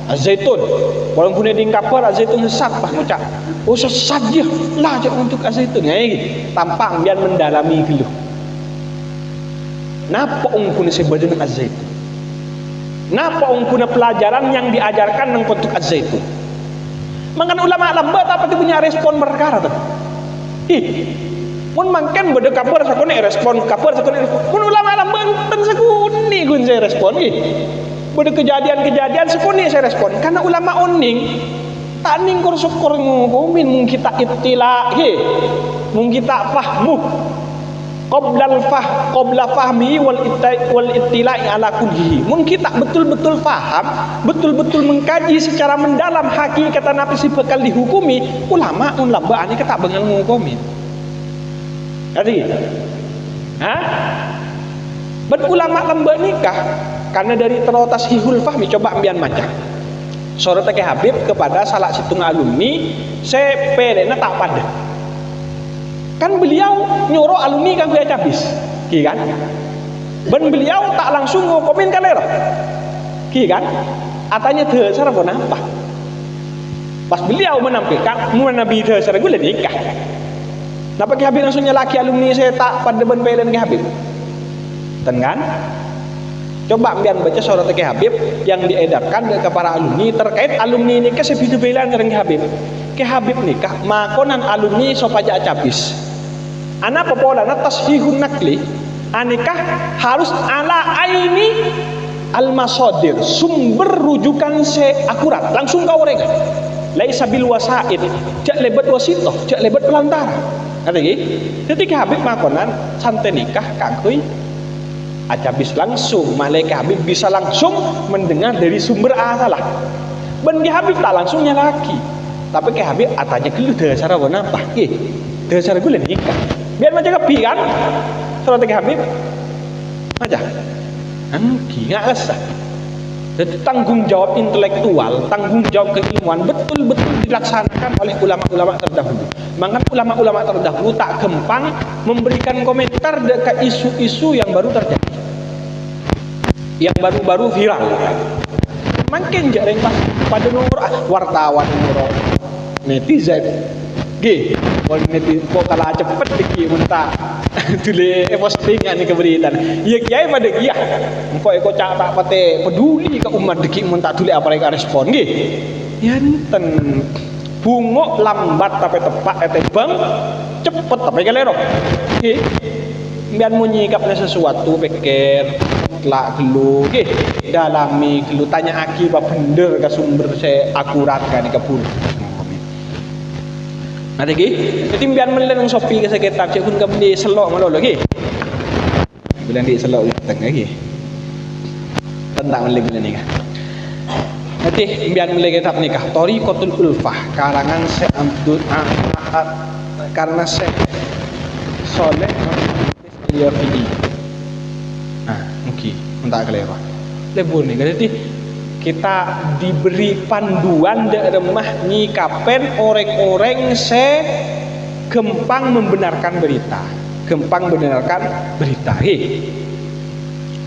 azaitun walau punya dingkapar azaitun sesat pak ngucap oh sesat dia lah aja untuk azaitun ya tanpa ambian mendalami gitu. Napa ungkuna sebadan azaitun, napa ungkuna pelajaran yang diajarkan nang untuk azaitun. Mangkan ulama lambat apa tu punya respon perkara tu mun mangken bade kabar sakone respon kabar sakone mun ulama lambat ten sakuni gun saya respon bade kejadian-kejadian sakuni saya respon karena ulama oning tak ning kur-syukur ngumin mung kita ittila mung kita fahmu qabla fahmi wal ittila'i ala kullihi. Mun kita betul-betul faham, betul-betul mengkaji secara mendalam hakikat apa sih bakal dihukumi, ulama lamba ani kita bengal ngukumi. Jadi, ben ulama lamba nikah karena dari terotas hihul fahmi coba ambian macam. Sorot ke Habib kepada salah situng alumni, saya pelena tak pada. Kan beliau nyuruh alumni kan gue habis kan ben beliau tak langsung ngokomin kan lero kan atanya dasar pun apa pas beliau menampilkan nabi dasar gue nikah kenapa Ki Habib langsung nyelaki alumni saya tak pada ben pelen Ki Habib kan coba ambian baca sorot Ki Habib yang diedarkan ke para alumni terkait alumni nikah sebidu belan dengan Ki Habib. Ki Habib nikah makonan alumni sopaja acabis ana popola na tashihun nakli anikah harus ala aini al-masadir sumber rujukan akurat langsung kau orang laisa bil wasaid jak lebat wasitoh jak lebat pelantara kata jadi Ki Habib makonan santai nikah kakui acabis langsung malaikat Habib bisa langsung mendengar dari sumber asalah ben Ki Habib tak langsungnya lagi tapi Ki Habib atanya gelu dasar apa dasar gue nikah biar macam kepi kan kalau Ki Habib macam angki nggak resah. Jadi tanggung jawab intelektual, tanggung jawab keilmuan betul-betul dilaksanakan oleh ulama-ulama terdahulu. Maka ulama-ulama terdahulu tak gampang memberikan komentar dekat isu-isu yang baru terjadi, yang baru-baru viral. Makin jarang pas pada nomor wartawan nomor netizen kalau netizen kok kalah cepet diki muntah tulis postingan ni keberitaan ya kiai pada kia kok cak tak pate peduli ke umat diki muntah tulis apa mereka respon ya enten bungok lambat tapi tepat bang cepet tapi kelero biar menyikapnya sesuatu pikir telak gelu dalami gelu tanya akibat bener ke sumber saya akurat kan ke pun ada lagi, jadi biar melihat Shopee ke sekitar, cik pun kembali selok malu lagi. Bilang di selok tengah lagi. Tentang melihat ni kan. Nanti biar melihat kitab nikah, Thariqatul Ulfah, karangan Syekh Abdul karena Syekh Soleh Al-Yafi'i. Mungkin entah kelewat. Lebur ni, jadi kita diberi panduan dan remah nyikapen orang-orang gempang membenarkan berita, kempang benarkan berita.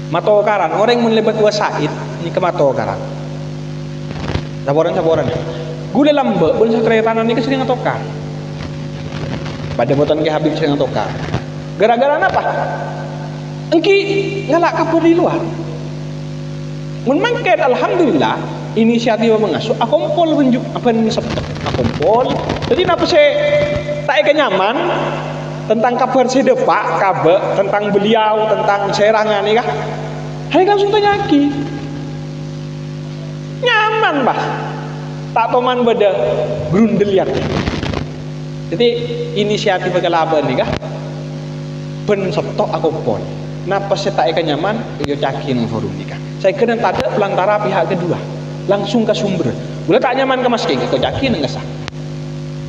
Matokaran orang yang melebat wasaid ini ke matokaran. Saboran ya. Gula lambe pun sakretanan ini kesering atokar. Pada botan ke Habib sering atokar. Gara-gara apa? Engki ngalak kapur di luar. Mun mangket alhamdulillah inisiatif mengasuh akompol benjuk apa yang sepet akompol. Jadi napa saya tak nyaman tentang kabar saya depak kabar tentang beliau tentang serangan ini kah? Hai langsung tanya lagi. Nyaman bah. Tak toman beda grundeliat. Jadi inisiatif kelaban nih kah? Ben septok akompol. Napa saya tak nyaman? Yo cakin forum nikah. Saya kena tak ada pelantara pihak kedua. Langsung ke sumber. Boleh tak nyaman ke masking, kau yakin enggak sah?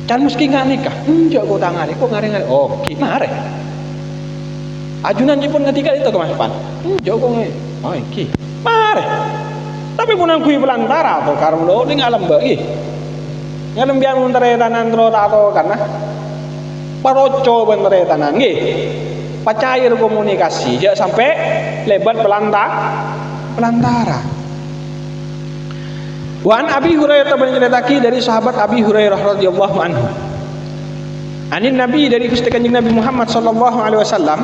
Can meski nggak nikah, enggak kau tangani, kau ngare-ngare. Oh, gimana? Ajunan pun ketika itu ke Mas Pan. Enggak kau ngai. Oh, iki. Mare. Tapi pun aku pelantara atau karena ini ngalam bagi. Ngalam biar menteri tanan terus atau karena paroco menteri tanan gih. Pacair komunikasi, jangan sampai lebat pelantara. Wan Abi Hurairah menceritaki dari sahabat Abi Hurairah radhiyallahu anhu. Anin Nabi dari Gusti Kanjeng Nabi Muhammad sallallahu alaihi wasallam.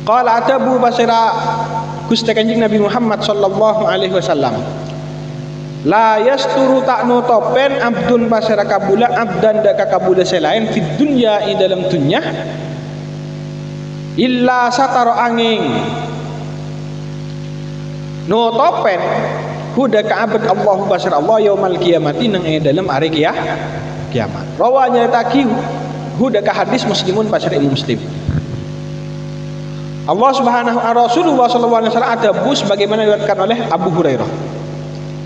Qala atabu basira Gusti Kanjeng Nabi Muhammad sallallahu alaihi wasallam. La yasturu tak nutopen abdun basira kabula abdan dak kabula selain fid dunya ing dalam dunya illa sataro angin nutopen huda ka'abad Allahu basir Allah yaumal qiyamati nang dalam hari kiamat. Rawanya taki huda ka hadis muslimun basir Muslim. Allah Subhanahu wa Rasulullah sallallahu alaihi wasallam ada bus bagaimana diriwayatkan oleh Abu Hurairah.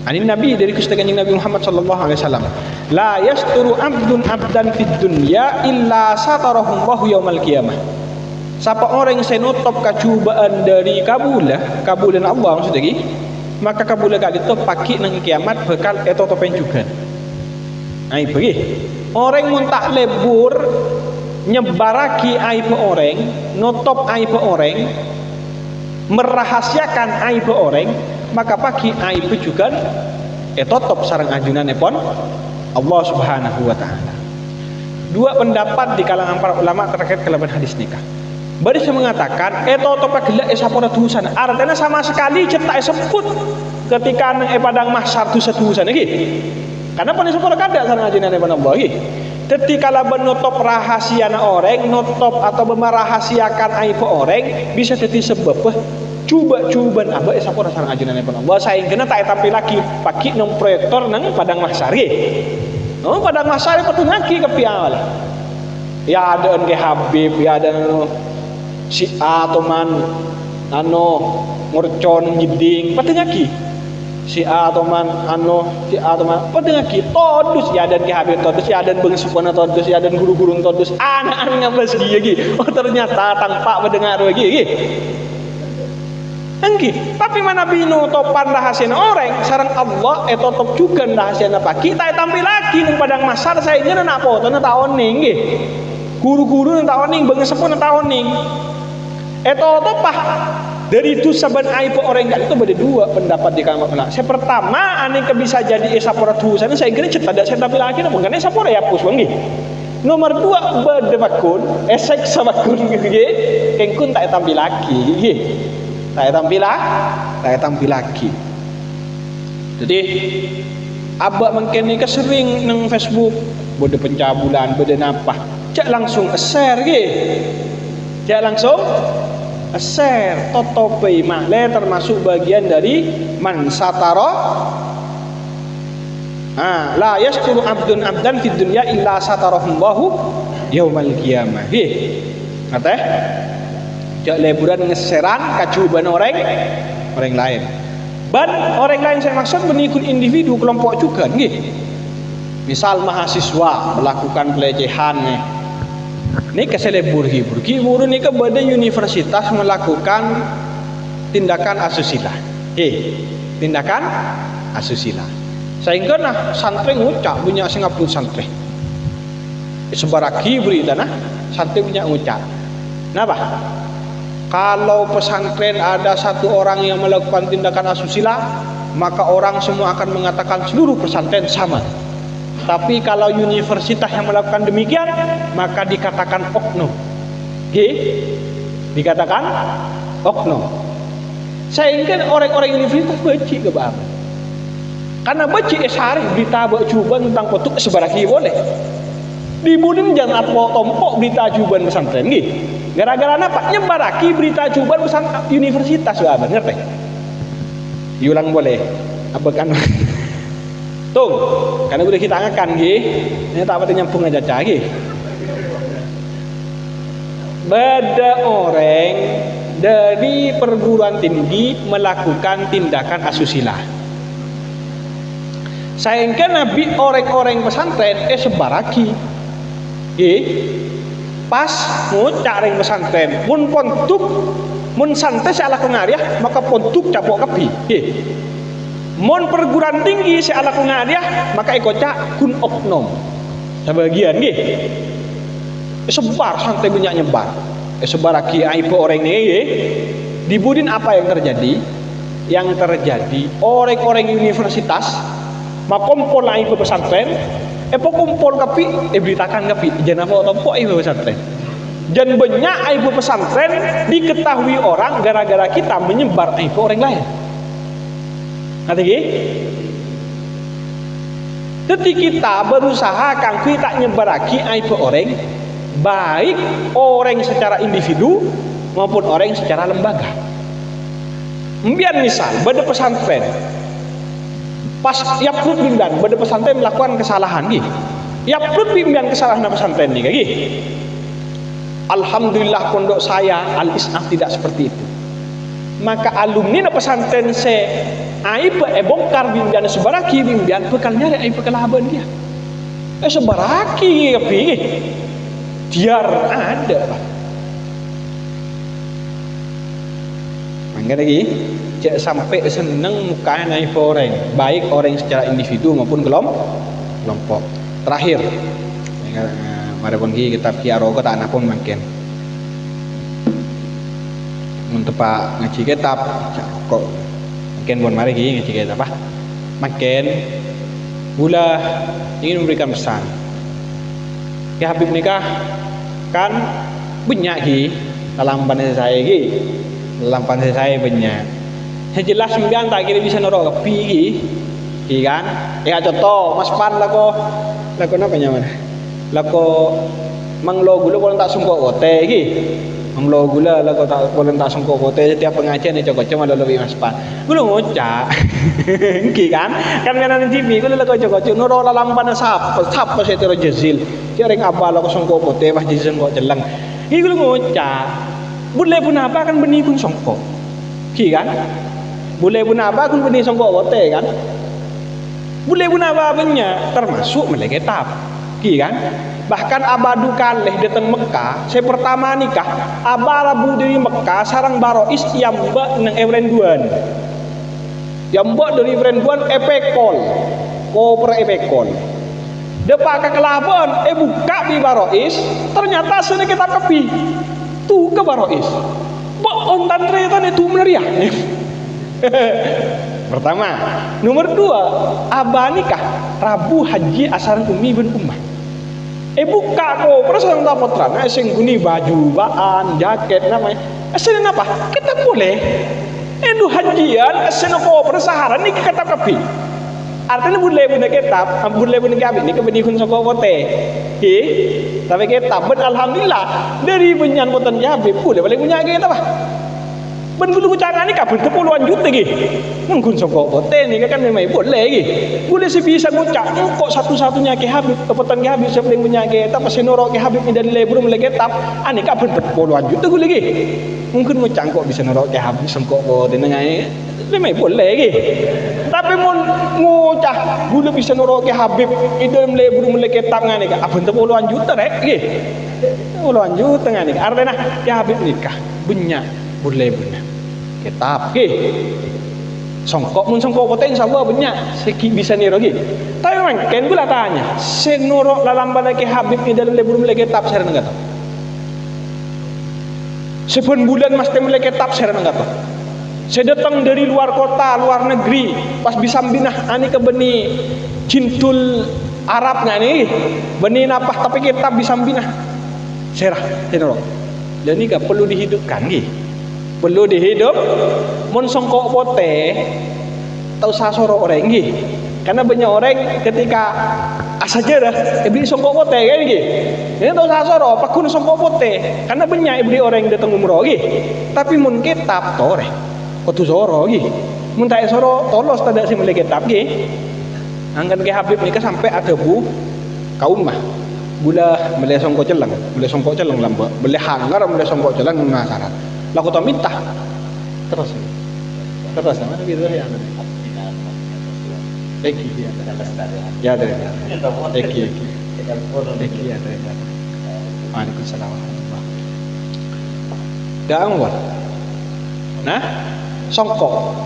Anin Nabi dari Gusti Kanjeng Nabi Muhammad sallallahu alaihi wasallam. La yasturu abdun abdan fid dunya illa satarahu Allahu yaumal qiyamah. Siapa orang yang senutup kecubaan dari kabulan Allah maksudnya lagi, maka kabulan kali itu pakai nang kiamat bekal itu topen juga. Ai pergi. Orang mun tak lebur nyebaraki aib orang, nutup aib orang, merahasiakan aib orang, maka pakai aib juga top sarang ajunan pon Allah Subhanahu wa taala. Dua pendapat di kalangan para ulama terkait kelaban hadis nikah. Baru saya mengatakan topa gelak sapora tusan artinya sama sekali cetak sebut ketika nang padang mahsyar tusan lagi. Karena pada sapora kada sareng ajunan Allah lagi. Ketika laban nutup rahasia orang, nutup atau merahasiakan aib orang bisa jadi sebab cuba-cuban abah sapora sareng ajunan Allah. Saya kena tak tampil lagi pakai nang proyektor nang padang mahsyar. Oh padang mahsyar petung lagi ke piawal. Ya ada ke Habib, ya ada si A teman ngurcon nyiding patengaki si A teman patengaki todus ya dan ke Habib todus ya dan bengsupana todus ya dan guru-guru todus anak-anak ngabas dia lagi. Oh ternyata tanpa mendengar lagi Anggi, tapi mana binu topan rahasia orang sarang Allah top juga rahasia apa kita tampil lagi nang padang masar saya ini nak foto na tahun ning guru-guru nang tahun ning bengsupana tahun ning topah dari itu saban aib orang enggak itu ada dua pendapat di kalangan ulama. Saya pertama ane bisa jadi sapora tusan saya kira cetak saya tampil lagi namun kan sapora ya pus wangi. Nomor dua berdebakun esek sabakun gitu kengkun tak tampil lagi tak tampil lagi. Jadi abak mungkin ni kesering nang Facebook bode pencabulan bode napa cak langsung share cak langsung share totope mahle termasuk bagian dari man satara la yasturu abdun abdan fid dunya illa satarahullahu yaumal qiyamah. Kata jak leburan ngeseran kacuban orang lain. Dan orang lain saya maksud mengikut individu kelompok juga misal mahasiswa melakukan pelecehan ini keselebur hibur ini kepada universitas melakukan tindakan asusila tindakan asusila sehingga santri ngucap punya Singapura santri sebaraki berita santri punya ngucap Kenapa? Kalau pesantren ada satu orang yang melakukan tindakan asusila, maka orang semua akan mengatakan seluruh pesantren sama. Tapi kalau universitas yang melakukan demikian, maka dikatakan oknum. Dikatakan oknum. Sehingga orang-orang universitas benci ke bab. Karena benci esari berita cuban tentang kotuk sebaraki boleh. Dibudin jangan atau tompok berita cuban pesantren gara-gara apa? Nyebaraki berita cuban pesantren universitas bab. Ngerti? Diulang boleh. Apa kan? Tuh, karena udah kita angkat ini tak ada nyampung aja cagi. Beda orang dari perguruan tinggi melakukan tindakan asusila. Sayangkan Nabi orang-orang pesantren sebaraki. Pas ngucak ring pesantren, mun pontuk, mun santai salah kengariah, maka pontuk capok kepi. Mun perguruan tinggi salah kengariah, maka ikocak kun oknum. Sebagian sebar santai banyak nyebar. Sebaraki aib orang ini dibudin apa yang terjadi? Yang terjadi orang-orang universitas makompol aib pesantren, kumpul kapi, beritakan kapi, jangan apa tompok aib pesantren. Dan banyak aib pesantren diketahui orang gara-gara kita menyebar aib orang lain. Nanti ketika kita berusaha kan kita nyebaraki aib orang, baik orang secara individu maupun orang secara lembaga. Mbiar misal pada pesantren pas yaplut bimdan pada pesantren melakukan kesalahan yaplut bimdan kesalahan pesantren alhamdulillah pondok saya Al-Isnaf tidak seperti itu. Maka alumni pesantren se aib bongkar bimdan sebaraki bimdan bekal nyari aib kelaban dia sebaraki tapi biar ada Pak. Mangga lagi cek sampai seneng mukanya naik orang, baik orang secara individu maupun kelompok. Terakhir, mari pun kitab kiaro kata anak pun makin. Untuk Pak ngaji kitab, kok makin pun mari ngaji kitab apa? Makin Bula ingin memberikan pesan. Ya Habib nikah kan banyak dalam pandai saya dalam pandai saya banyak. Jelas sembilan tak kira bisa norok kepi kan? Ya contoh Mas Pan lako apa nyaman? Lako manglo gula kalau tak sungkok kote manglo gula lako tak kalau tak sungkok kote setiap pengajian ni cocok cuma ada lebih Mas Pan. Gula ngocak, kan? Kan kanan TV gula lako cocok norok dalam pandai sap saya terus jazil. Kira apa lo songkok pote bah jizan kok jelang. Ini gue ngocak. Boleh pun apa kan benih pun songkok. Kan? Boleh pun apa kan benih songkok pote kan? Boleh pun apa banyak termasuk melegetap. Kan? Bahkan abadu kaleh datang Mekah. Saya pertama nikah. Abarabu dari Mekah sarang barois yang mbak nang evrenduan. Yang mbak dari evrenduan epekol. Koper epekol. Depak ke kelabon, buka di barois, ternyata sini kita kepi, tuh ke barois, on tantre itu meriah. Pertama, nomor dua, abah nikah Rabu Haji asaran Umi bin Ummah. Buka kok, perasaan tak potran, sing guni baju, baan, jaket namanya, sini apa? Kita boleh, hajian, sini kok persaharan ini kita kepi. Artinya boleh punya kitab, boleh punya kitab ini kebenaran sokok kote. Tapi kitab, alhamdulillah dari benyan potan Habib boleh punya kitab apa? Ben bulu kucangan ni kabel puluhan juta mungkin sokok kote ni kan memang boleh boleh sebisa ngucap kok satu-satunya ke Habib potan Habib siapa yang punya kitab pasti norok ke Habib ni dari lebur mulai kitab, ani kabel puluhan juta gue lagi. Mungkin ngucap kok bisa norok ke Habib sokok kote nengai, memang boleh Tapi mau ngucap gula bisa norok ke Habib itu lebur mulai kitab ngani kan, abang puluhan juta puluhan juta ngani. Artinya ke Habib nikah banyak boleh kitab songkok mun songkok poten sabar banyak seki bisa niro tapi memang kan gula tanya sing norok dalam bana ke Habib ni dalam lebur mulai kitab saya enggak tahu Sepen bulan mas mulai kitab saya enggak apa. Saya datang dari luar kota, luar negeri, pas bisa binah ani ke beni cintul Arabnya nih, beni napah tapi kitab bisa binah. Serah, tenor. Dan ini gak perlu dihidupkan nih. Perlu dihidup. Mun songkok pote tau sasoro orang nih. Karena banyak orang ketika asajarah beli songkok pote kan nih. Ini tau sasoro pakun songkok pote. Karena banyak beli orang yang datang umroh nih. Tapi mun kitab tore. Kotu soro nih. Mun tak soro tolos tidak sih mulai kitab nih. Angkat ke Habib nikah sampai ada bu kaum mah. Bula boleh songkok celeng lamba, boleh hangar, boleh songkok celeng masalah. Laku tak minta. Terus mana gitu ya? Eki ya dari. Eki ya dari. Waalaikumsalam. Gangguan. Nah, songkok,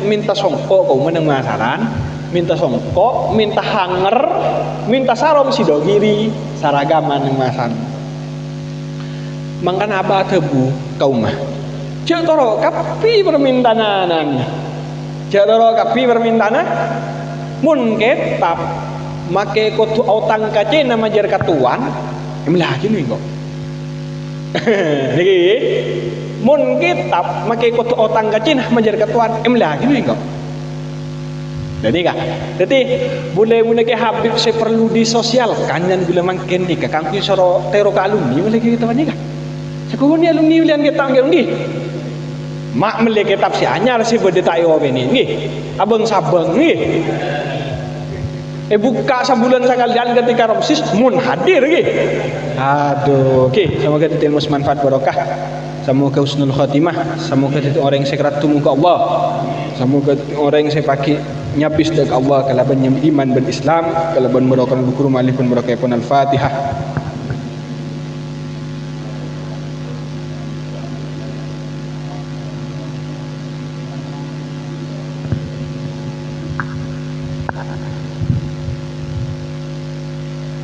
minta songkok kau meneng masalah. Minta songkok, minta hanger, minta sarom sidogiri, saragaman yang masan. Mangkan apa tebu kaum mah. Cek toro kapi permintanan. Mun ketap make kotu autang kace nama jar katuan, lagi nih kok. Niki. Mun ketap make kotu autang kace nama jar katuan, lagi nih kok. Jadi boleh ke Habib saya perlu disosialkan dan bila makin nikah kangki soro tero ke alumni boleh kita nikah. Sekolah ni alumni ulian kita angger nggih. Mak mele kitab si anyar si bede tayo ini nggih. Abang sabeng nggih. Buka sebulan sekalian ketika Ramsis mun hadir nggih. Aduh, oke, semoga diterima manfaat barokah. Semoga husnul khatimah, semoga itu orang yang sekrat tumuka Allah. Semoga orang yang saya pakai nyapis dari Allah kalaban iman berislam kalaban merokan buku malih pun merokan al-Fatihah.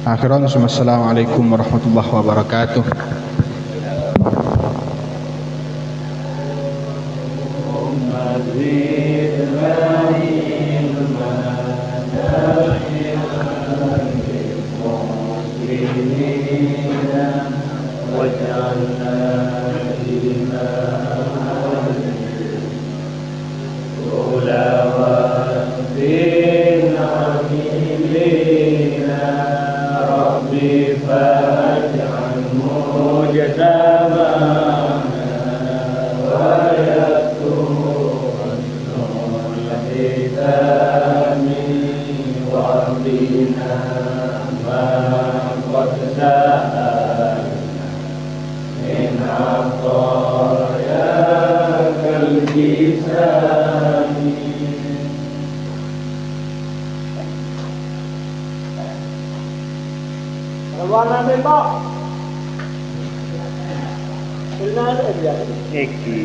Akhiran, assalamualaikum warahmatullahi wabarakatuh. Warna tembok. Eki.